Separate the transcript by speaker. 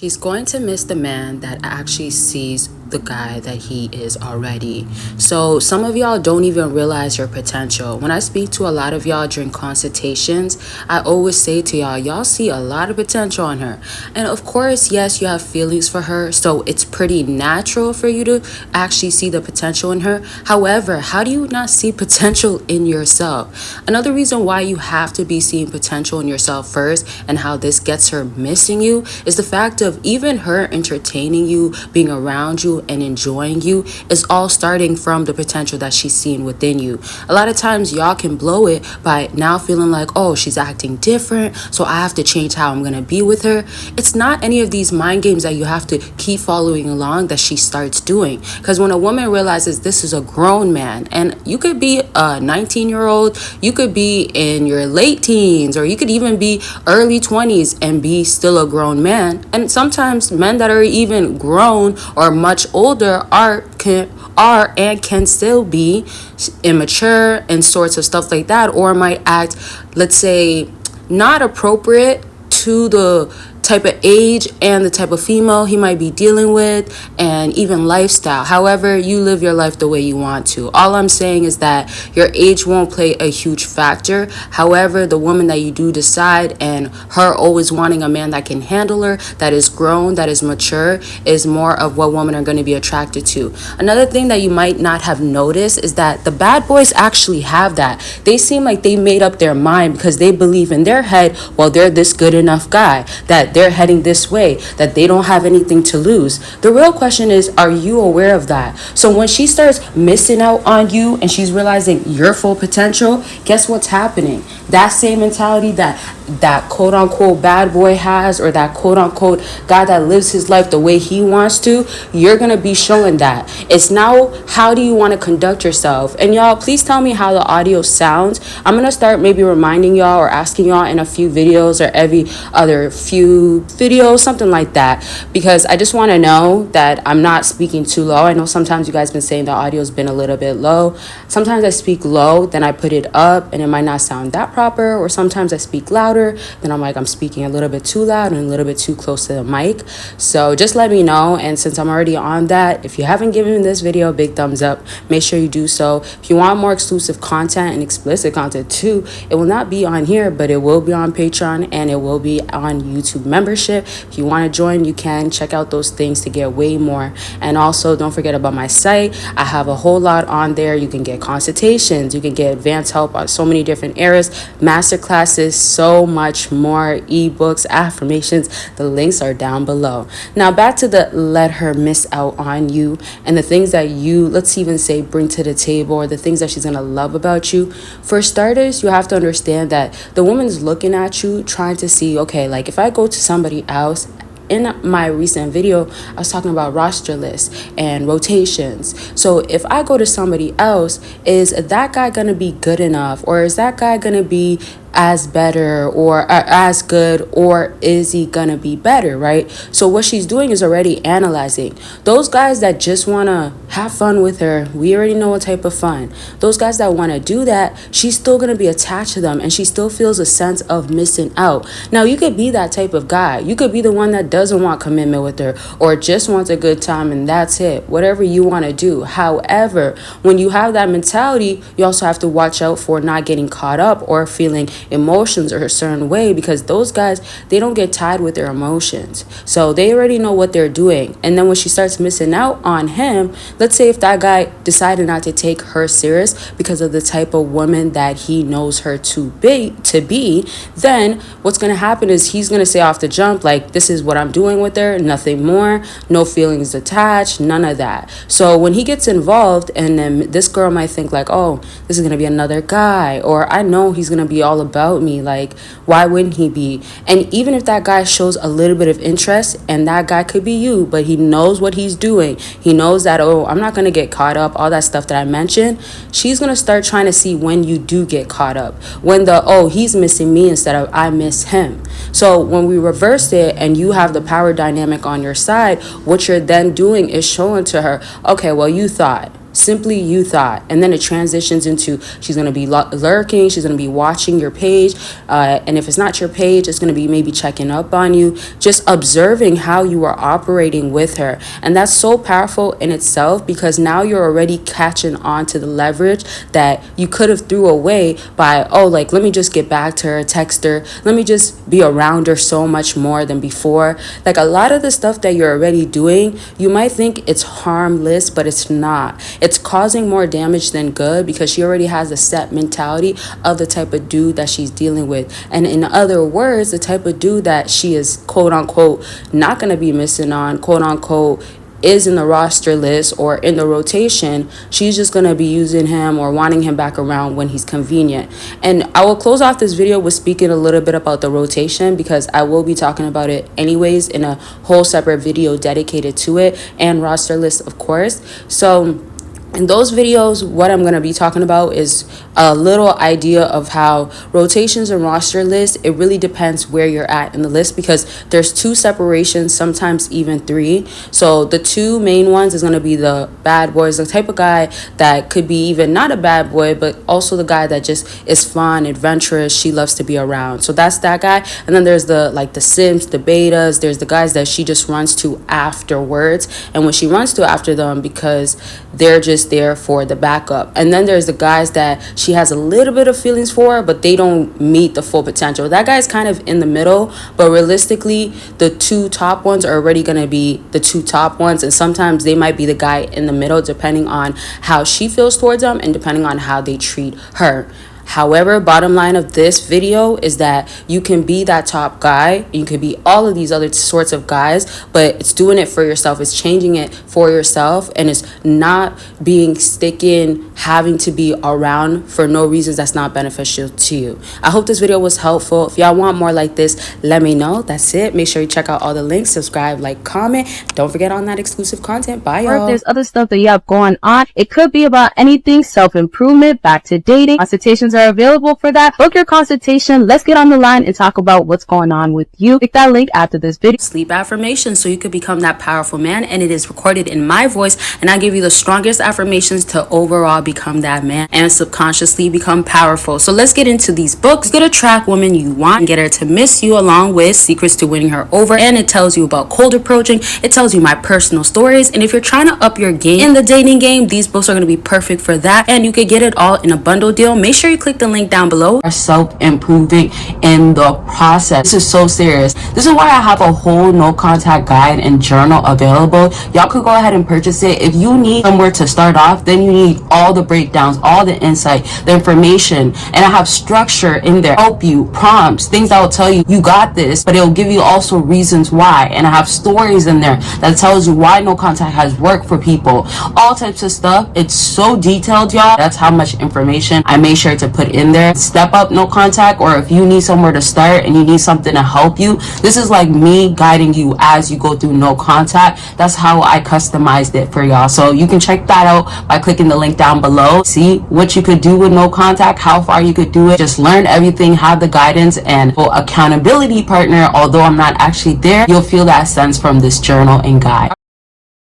Speaker 1: She's going to miss the man that actually sees the guy that he is already. So some of y'all don't even realize your potential. When I speak to a lot of y'all during consultations, I always say to y'all see a lot of potential in her. And of course, yes, you have feelings for her, so it's pretty natural for you to actually see the potential in her. However, how do you not see potential in yourself? Another reason why you have to be seeing potential in yourself first, and how this gets her missing you, is the fact of even her entertaining you, being around you, and enjoying you is all starting from the potential that she's seeing within you. A lot of times y'all can blow it by now feeling like, oh, she's acting different, so I have to change how I'm gonna be with her. It's not any of these mind games that you have to keep following along that she starts doing. Because when a woman realizes this is a grown man, and you could be a 19-year-old, you could be in your late teens, or you could even be early 20s and be still a grown man. And sometimes men that are even grown or much older are and can still be immature and sorts of stuff like that, or might act, let's say, not appropriate to the type of age and the type of female he might be dealing with, and even lifestyle. However, you live your life the way you want to. All I'm saying is that your age won't play a huge factor. However, the woman that you do decide, and her always wanting a man that can handle her, that is grown, that is mature, is more of what women are going to be attracted to. Another thing that you might not have noticed is that the bad boys actually have that. They seem like they made up their mind because they believe in their head, well, they're this good enough guy, that they're heading this way, that they don't have anything to lose. The real question is, are you aware of that? So when she starts missing out on you and she's realizing your full potential, guess what's happening? That same mentality that quote unquote bad boy has, or that quote unquote guy that lives his life the way he wants to, you're gonna be showing that. It's now, how do you want to conduct yourself? And y'all, please tell me how the audio sounds. I'm gonna start maybe reminding y'all or asking y'all in a few videos, or every other few videos, something like that, because I just want to know that I'm not speaking too low. I know sometimes you guys been saying the audio's been a little bit low. Sometimes I speak low, then I put it up and it might not sound that proper, or sometimes I speak louder, then I'm like, I'm speaking a little bit too loud and a little bit too close to the mic. So just let me know. And since I'm already on that, if you haven't given this video a big thumbs up, make sure you do so. If you want more exclusive content and explicit content too, it will not be on here, but it will be on Patreon and it will be on YouTube membership. If you want to join, you can check out those things to get way more. And also, don't forget about my site. I have a whole lot on there. You can get consultations, you can get advanced help on so many different areas, master classes, so much more, ebooks, affirmations. The links are down below. Now back to the let her miss out on you, and the things that you, let's even say, bring to the table, or the things that she's gonna love about you. For starters, you have to understand that the woman's looking at you trying to see, okay, like if I go to somebody else, in my recent video, I was talking about roster lists and rotations. So if I go to somebody else, is that guy gonna be good enough, or is that guy gonna be as better, or as good, or is he gonna be better, right? So what she's doing is already analyzing those guys that just want to have fun with her. We already know what type of fun. Those guys that want to do that, she's still gonna be attached to them, and she still feels a sense of missing out. Now you could be that type of guy. You could be the one that doesn't want commitment with her, or just wants a good time and that's it, whatever you want to do. However, when you have that mentality, you also have to watch out for not getting caught up or feeling emotions or a certain way, because those guys, they don't get tied with their emotions, so they already know what they're doing. And then when she starts missing out on him, let's say if that guy decided not to take her serious because of the type of woman that he knows her to be, then what's going to happen is he's going to say off the jump, like, this is what I'm doing with her, nothing more, no feelings attached, none of that. So when he gets involved, and then this girl might think like, oh, this is going to be another guy, or I know he's going to be all about me, like, why wouldn't he be? And even if that guy shows a little bit of interest, and that guy could be you, but he knows what he's doing, he knows that, oh, I'm not going to get caught up, all that stuff that I mentioned, she's going to start trying to see when you do get caught up, when oh, he's missing me instead of I miss him. So when we reverse it and you have the power dynamic on your side, what you're then doing is showing to her, okay, well, you thought, simply you thought, and then it transitions into she's going to be lurking, she's going to be watching your page, and if it's not your page, it's going to be maybe checking up on you, just observing how you are operating with her. And that's so powerful in itself, because now you're already catching on to the leverage that you could have threw away by, oh, like, let me just get back to her, text her, let me just be around her so much more than before. Like, a lot of the stuff that you're already doing, you might think it's harmless, but it's not. It's causing more damage than good, because she already has a set mentality of the type of dude that she's dealing with. And in other words, the type of dude that she is, quote unquote, not going to be missing on, quote unquote, is in the roster list or in the rotation, she's just going to be using him or wanting him back around when he's convenient. And I will close off this video with speaking a little bit about the rotation, because I will be talking about it anyways in a whole separate video dedicated to it, and roster list, of course. So in those videos, what I'm going to be talking about is a little idea of how rotations and roster lists, it really depends where you're at in the list, because there's 2 separations, sometimes even 3. So the 2 main ones is going to be the bad boys, the type of guy that could be even not a bad boy, but also the guy that just is fun, adventurous, she loves to be around. So that's that guy. And then there's the simps, the betas, there's the guys that she just runs to afterwards. And when she runs to after them, because they're just there for the backup. And then there's the guys that she has a little bit of feelings for, but they don't meet the full potential. That guy's kind of in the middle, but realistically, the 2 top ones are already going to be the 2 top ones, and sometimes they might be the guy in the middle, depending on how she feels towards them and depending on how they treat her. However, bottom line of this video is that you can be that top guy. You could be all of these other sorts of guys, but it's doing it for yourself. It's changing it for yourself, and it's not being sticking, having to be around for no reasons that's not beneficial to you. I hope this video was helpful. If y'all want more like this, let me know. That's it. Make sure you check out all the links, subscribe, like, comment. Don't forget on that exclusive content. Bye, y'all.
Speaker 2: Or if there's other stuff that you have going on, it could be about anything, self-improvement, back to dating. Consultations are available for that. Book your consultation. Let's get on the line and talk about what's going on with you. Click that link after this video.
Speaker 1: Sleep affirmations, so you could become that powerful man, and it is recorded in my voice, and I give you the strongest affirmations to overall become that man and subconsciously become powerful. So let's get into these books. Good attract woman you want and get her to miss you, along with secrets to winning her over, and it tells you about cold approaching. It tells you my personal stories, and if you're trying to up your game in the dating game, these books are going to be perfect for that, and you could get it all in a bundle deal. Make sure you click the link down below. Are self-improving in the process. This is so serious. This is why I have a whole no contact guide and journal available. Y'all could go ahead and purchase it. If you need somewhere to start off, then you need all the breakdowns, all the insight, the information, and I have structure in there. Help you, prompts, things that will tell you you got this, but it'll give you also reasons why. And I have stories in there that tells you why no contact has worked for people. All types of stuff. It's so detailed, y'all. That's how much information I made sure to put in there. Step up no contact, or if you need somewhere to start and you need something to help you, this is like me guiding you as you go through no contact. That's how I customized it for y'all. So you can check that out by clicking the link down below. See what you could do with no contact, how far you could do it. Just learn everything, have the guidance, and for accountability partner, although I'm not actually there, you'll feel that sense from this journal and guide.